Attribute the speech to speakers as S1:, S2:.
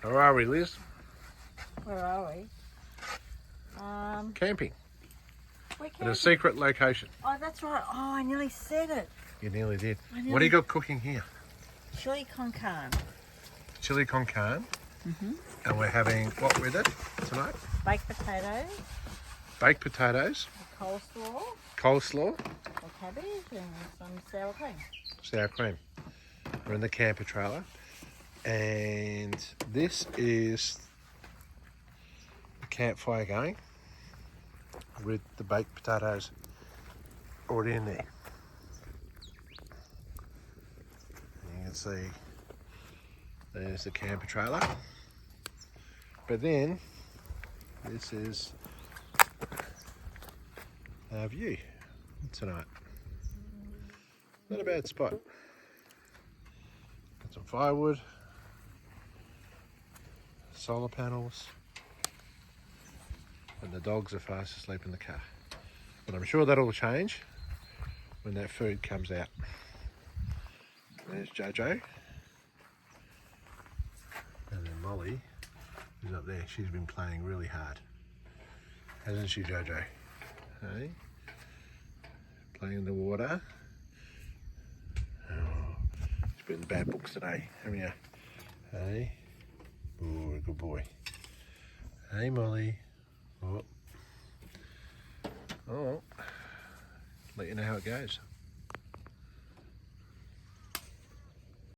S1: Where are we, Liz?
S2: Where are we?
S1: Camping.
S2: We're
S1: At a
S2: camping.
S1: secret location.
S2: Oh, that's right. Oh, I nearly said it.
S1: You nearly did.
S2: I
S1: What do you got cooking here?
S2: Chilli Con Carne.
S1: Chilli con carne.
S2: Mm-hmm.
S1: And we're having what with it tonight?
S2: Baked potatoes,
S1: Baked potatoes,
S2: coleslaw,
S1: coleslaw,
S2: or cabbage, and some sour cream.
S1: sour cream. We're in the camper trailer. And this is the campfire going with the baked potatoes already in there. You can see there's the camper trailer. But then this is our view tonight. Not a bad spot. Got some firewood, solar panels, and the dogs are fast asleep in the car. But I'm sure that'll change when that food comes out. There's Jojo. And then Molly is up there. She's been playing really hard. Hasn't she, Jojo? Hey? Playing in the water. Oh, she's been in bad books today, haven't you? Hey? Oh, good boy. Hey, Molly. Oh. Oh. Let you know how it goes.